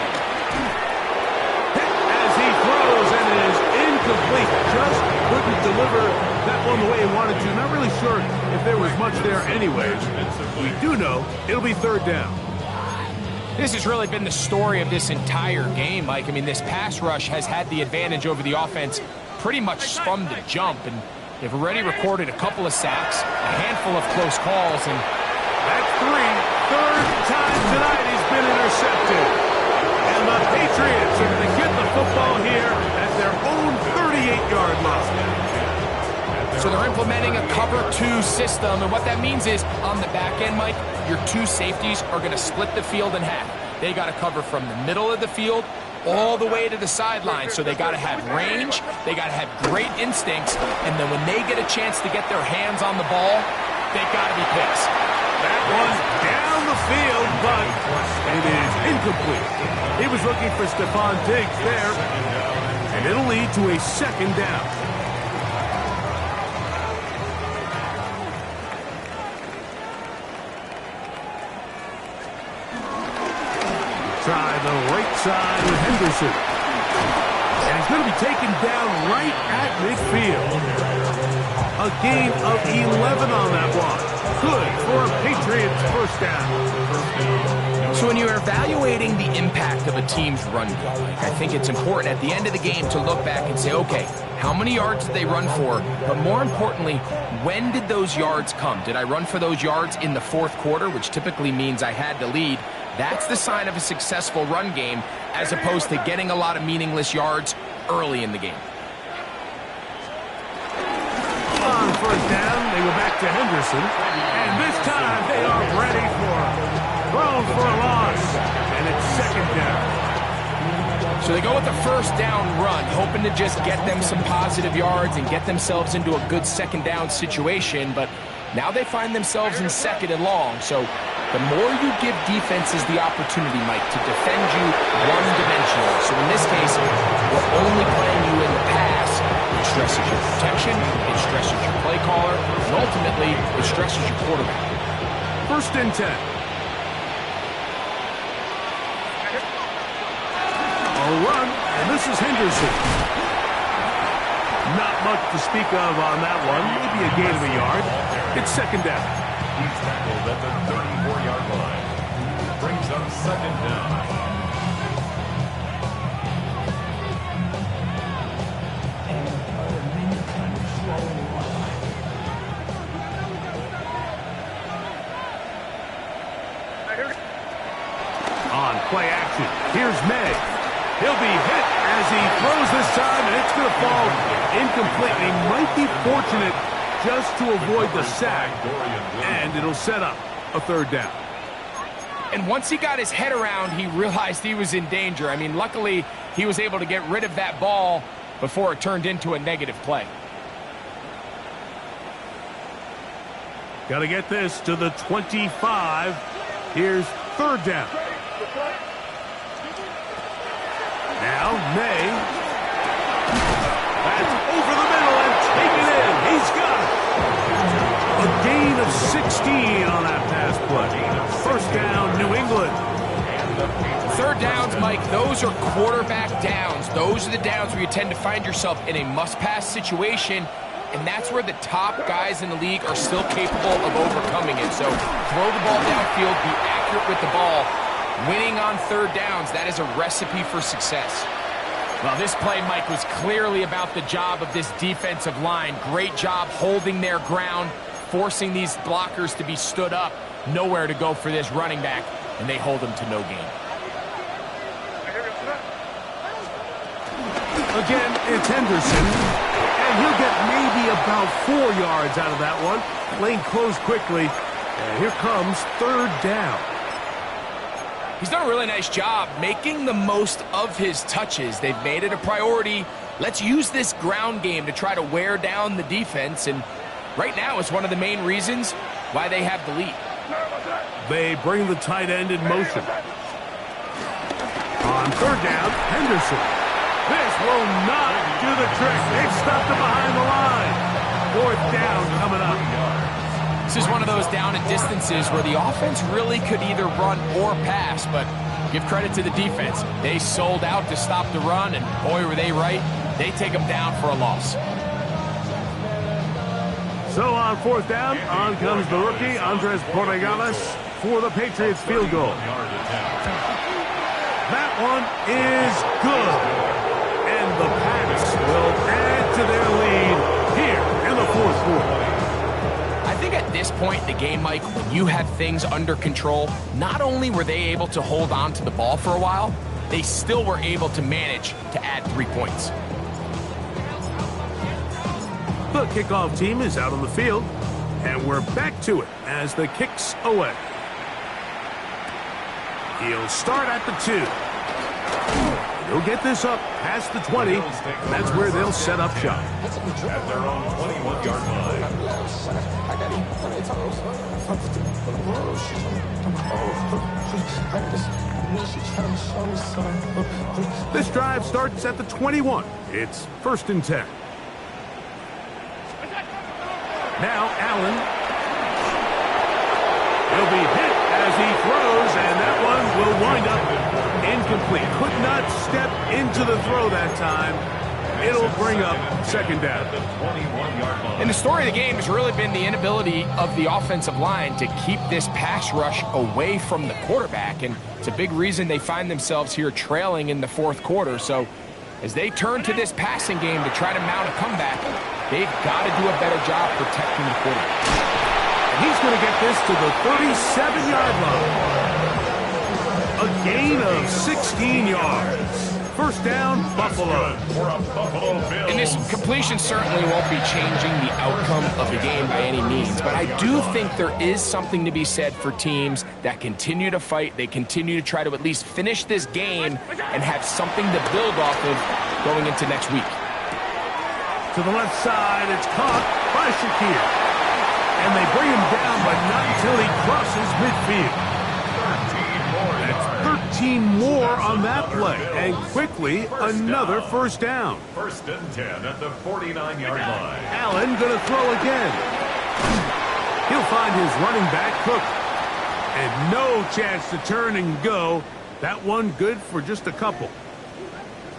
Hit as he throws, and it is incomplete. Just couldn't deliver that one the way he wanted to. Not really sure if there was much there anyways. We do know it'll be third down. This has really been the story of this entire game, Mike. I mean, this pass rush has had the advantage over the offense pretty much from the jump, and they've already recorded a couple of sacks, a handful of close calls, and that's 3. Third time tonight he's been intercepted. And the Patriots are going to get the football here at their own 38-yard line. So they're implementing a cover 2 system, and what that means is on the back end, Mike, your 2 safeties are going to split the field in half. They got to cover from the middle of the field all the way to the sideline. So they got to have range, they got to have great instincts, and then when they get a chance to get their hands on the ball, they got to be picks. That one's down the field, but it is incomplete. He was looking for Stephon Diggs there, and it'll lead to a second down. Try the right side with Henderson. And he's going to be taken down right at midfield. A gain of 11 on that one. Good for a Patriots first down. So when you're evaluating the impact of a team's run game, I think it's important at the end of the game to look back and say, okay, how many yards did they run for? But more importantly, when did those yards come? Did I run for those yards in the fourth quarter, which typically means I had to lead? That's the sign of a successful run game, as opposed to getting a lot of meaningless yards early in the game. On first down, they go back to Henderson. And this time they are ready for thrown for a loss. And it's second down. So they go with the first down run, hoping to just get them some positive yards and get themselves into a good second down situation. But now they find themselves in second and long. So the more you give defenses the opportunity, Mike, to defend you one-dimensionally. So in this case, we're only playing you in the pass. It stresses your protection, it stresses your play caller, and ultimately, it stresses your quarterback. First and 10. A run, and this is Henderson. Not much to speak of on that one. Maybe a gain of a yard. It's second down. He's tackled at the 34-yard line. Brings up second down. On play action, here's May. He'll be hit as he throws this time, and it's going to fall incomplete. He might be fortunate just to avoid the sack, and it'll set up a third down. And once he got his head around, he realized he was in danger. I mean, luckily, he was able to get rid of that ball before it turned into a negative play. Got to get this to the 25. Here's third down. Now, May. That's over the middle and taken in. He's got it. A gain of 16 on that pass play. First down, New England. Third downs, Mike, those are quarterback downs. Those are the downs where you tend to find yourself in a must-pass situation, and that's where the top guys in the league are still capable of overcoming it. So throw the ball downfield, be accurate with the ball. Winning on third downs, that is a recipe for success. Well, this play, Mike, was clearly about the job of this defensive line. Great job holding their ground, forcing these blockers to be stood up. Nowhere to go for this running back, and they hold him to no gain. Again, it's Henderson, and he'll get maybe about 4 yards out of that one. Lane closed quickly, and here comes third down. He's done a really nice job making the most of his touches. They've made it a priority. Let's use this ground game to try to wear down the defense, and right now it's one of the main reasons why they have the lead. They bring the tight end in motion. On third down, Henderson. This will not do the trick. They've stopped him behind the line. Fourth down coming up. This is one of those down and distances where the offense really could either run or pass, but give credit to the defense. They sold out to stop the run, and boy, were they right. They take them down for a loss. So on fourth down, on comes the rookie, Andres Borregales, for the Patriots field goal. That one is good. And the Pats will add to their lead here in the fourth quarter. I think at this point in the game, Mike, when you have things under control, not only were they able to hold on to the ball for a while, they still were able to manage to add 3 points. The kickoff team is out on the field, and we're back to it as the kick's away. He'll start at the 2. He'll get this up past the 20. That's where they'll set up shop. At their own 21-yard line. This drive starts at the 21. It's 1st and 10. Now Allen. He'll be hit as he throws, and that one will wind up incomplete. Could not step into the throw that time. It'll bring up 2nd down. And the story of the game has really been the inability of the offensive line to keep this pass rush away from the quarterback. And it's a big reason they find themselves here trailing in the 4th quarter. So as they turn to this passing game to try to mount a comeback, they've got to do a better job protecting the quarterback. And he's going to get this to the 37-yard line. A gain of 16 yards. 1st down, Buffalo. And this completion certainly won't be changing the outcome of the game by any means, but I do think there is something to be said for teams that continue to fight. They continue to try to at least finish this game and have something to build off of going into next week. To the left side, it's caught by Shakir. And they bring him down, but not until he crosses midfield. 13 more on that play, and quickly another 1st down. 1st and 10 at the 49-yard line. Allen gonna throw again. He'll find his running back Cook, and no chance to turn and go. That one good for just a couple.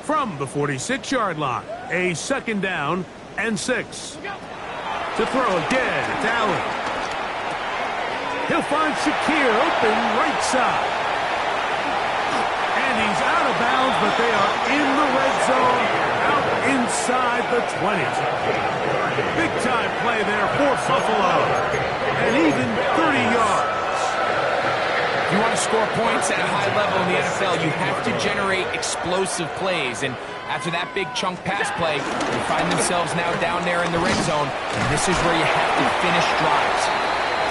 From the 46-yard line, a 2nd down and 6. To throw again, it's Allen. He'll find Shakir open right side. He's out of bounds, but they are in the red zone, out inside the 20. Big-time play there for Buffalo, and even 30 yards. If you want to score points at a high level in the NFL, you have to generate explosive plays, and after that big chunk pass play, they find themselves now down there in the red zone, and this is where you have to finish drives.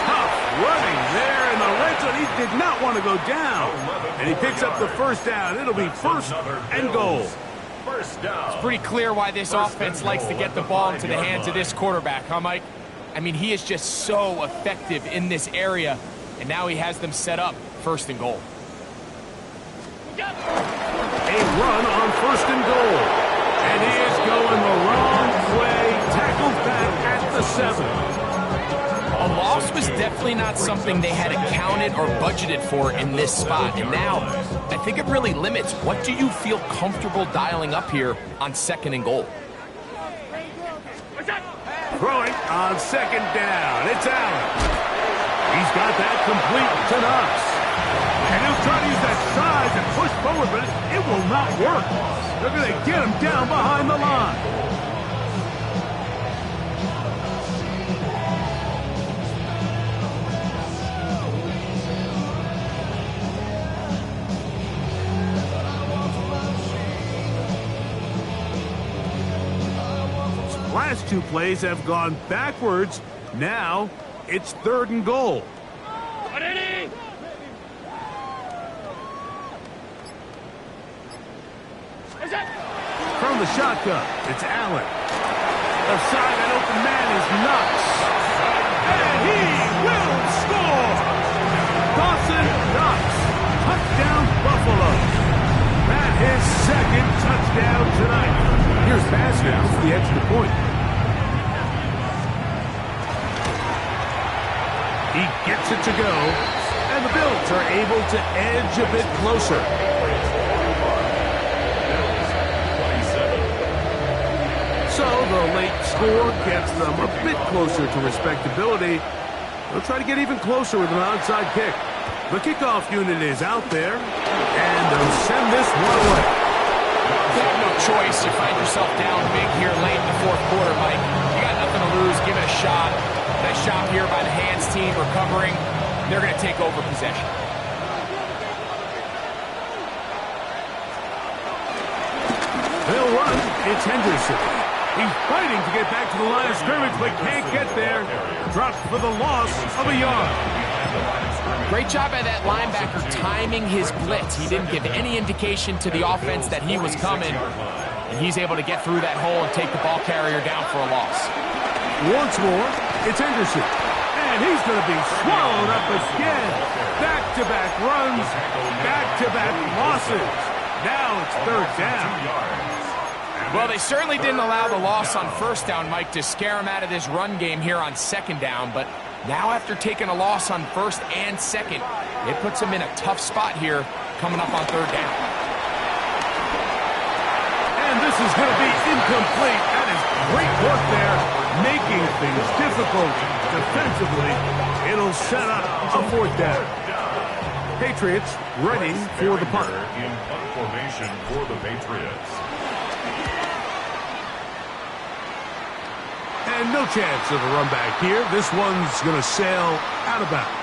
Tough running there in the red zone. He did not want to go down. And he picks up the 1st down. It'll be 1st and goal. 1st down. It's pretty clear why this offense likes to get the ball into the hands of this quarterback, huh, Mike? I mean, he is just so effective in this area, and now he has them set up 1st and goal. A run on 1st and goal. And he is going the wrong way. Tackled back at the 7. A loss was definitely not something they had accounted or budgeted for in this spot. And now, I think it really limits what do you feel comfortable dialing up here on 2nd and goal. Throwing on 2nd down. It's Allen. He's got that complete to Knox. And he'll try to use that size and push forward, but it will not work. They're going to get him down behind the line. Last 2 plays have gone backwards. Now it's 3rd and goal. From the shotgun, it's Allen. Aside that open man is Knox. And he will score! Dawson Knox. Touchdown Buffalo. That his 2nd touchdown tonight. Here's pass now for the extra point. He gets it to go, and the Bills are able to edge a bit closer. So the late score gets them a bit closer to respectability. They'll try to get even closer with an onside kick. The kickoff unit is out there, and they'll send this one away. You have no choice. You find yourself down big here late in the 4th quarter, Mike. You got nothing to lose. Give it a shot. Nice job here by the hands team recovering. They're going to take over possession. They'll run. It's Henderson. He's fighting to get back to the line of scrimmage, but can't get there. Dropped for the loss of a yard. Great job by that linebacker timing his blitz. He didn't give any indication to the offense that he was coming, and he's able to get through that hole and take the ball carrier down for a loss. Once more, it's Anderson. And he's going to be swallowed up again. Back-to-back runs, back-to-back losses. Now it's third down. Well, they certainly didn't allow the loss on first down, Mike, to scare him out of this run game here on second down. But now after taking a loss on first and second, it puts him in a tough spot here coming up on third down. And this is going to be incomplete. That is great work there, making things difficult defensively. It'll set up a fourth down. Patriots ready for the punt. In punt formation for the Patriots. And no chance of a run back here. This one's going to sail out of bounds.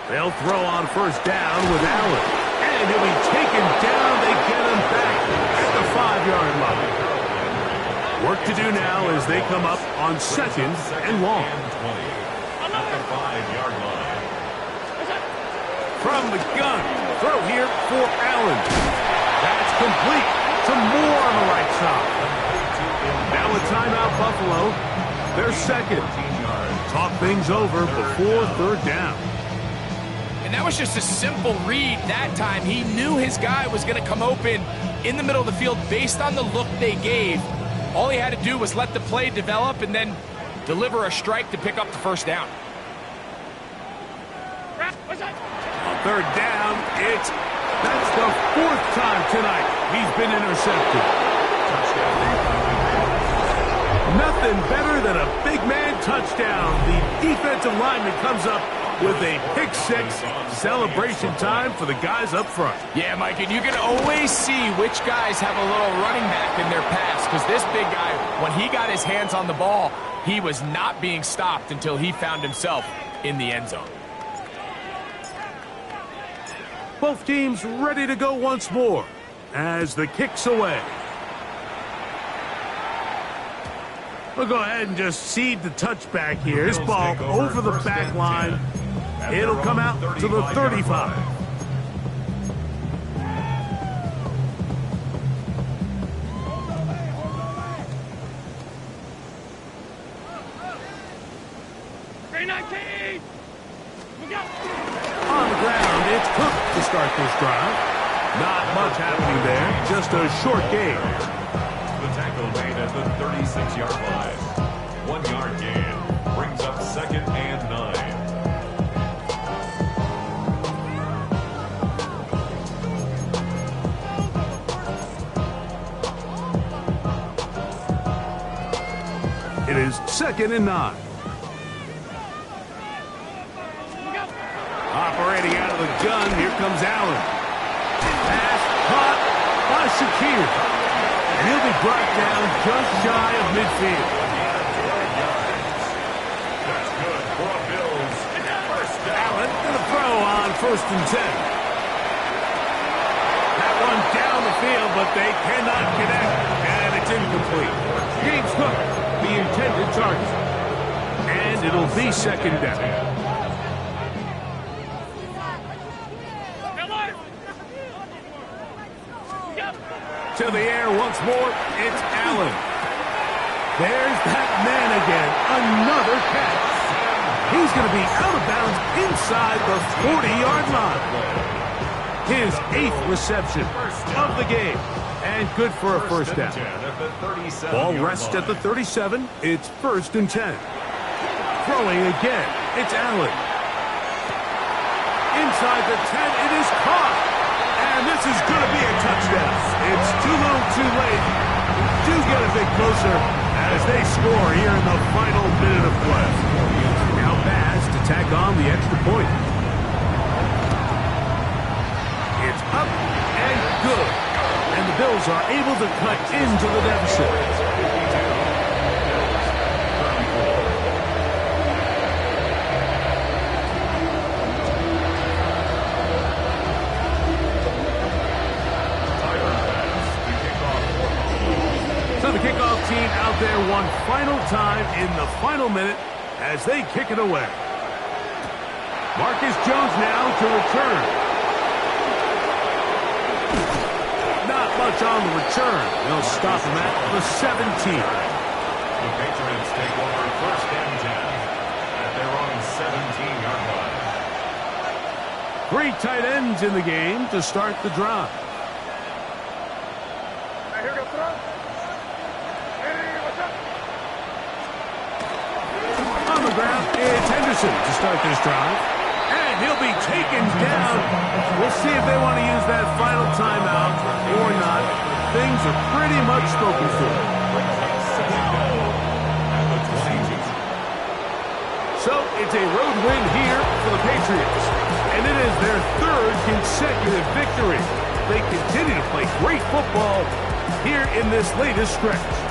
They'll throw on first down with Allen. And he'll be taken down. They get him back at the 5-yard line. Work to do now as they come up on second and long. At the 5-yard line. From the gun, throw here for Allen. That's complete. Some more on the right side. Now a timeout, Buffalo. They're second. Talk things over before third down. And that was just a simple read that time. He knew his guy was going to come open in the middle of the field based on the look they gave. All he had to do was let the play develop and then deliver a strike to pick up the first down. On third down, that's the fourth time tonight he's been intercepted. Nothing better than a big man touchdown. The defensive lineman comes up with a pick six. Celebration time for the guys up front. Yeah, Mike, and you can always see which guys have a little running back in their pass, because this big guy, when he got his hands on the ball, he was not being stopped until he found himself in the end zone. Both teams ready to go once more as the kick's away. We'll go ahead and just cede the touchback here. This ball over the back line. It'll come out to the 35. On the ground, it's Cook to start this drive. Not much happening there, just a short game. The tackle made at the 36-yard line. 1-yard gain brings up second and 9. It is second and 9. Operating out of the gun, here comes Allen. Pass caught by Shakir. And he'll be brought down just shy of midfield. That's good for a Bills. First down. Allen going to throw on first and 10. That one down the field, but they cannot connect. And it's incomplete. James Cook, the intended target. And it'll be second down. To the air once more, it's Allen. There's that man again, another catch. He's going to be out of bounds inside the 40-yard line. His 8th reception of the game, and good for a first down. Ball rests at the 37. It's first and 10. Throwing again, it's Allen. Inside the 10, it is caught. And this is going to be a touchdown. It's too little too late. Do get a bit closer as they score here in the final minute of play. Now Baz to tack on the extra point. up and good. And the Bills are able to cut into the deficit. So the kickoff team out there one final time in the final minute as they kick it away. Marcus Jones now to return. Not much on the return. They'll stop him at the 17. The Patriots take over first and 10 at their own 17-yard line. 3 tight ends in the game to start the drive. On the ground, it's Henderson to start this drive. And he'll be taken down. We'll see if they want to use that final timeout or not. Things are pretty much spoken for. So it's a road win here for the Patriots. And it is their 3rd consecutive victory. They continue to play great football here in this latest stretch.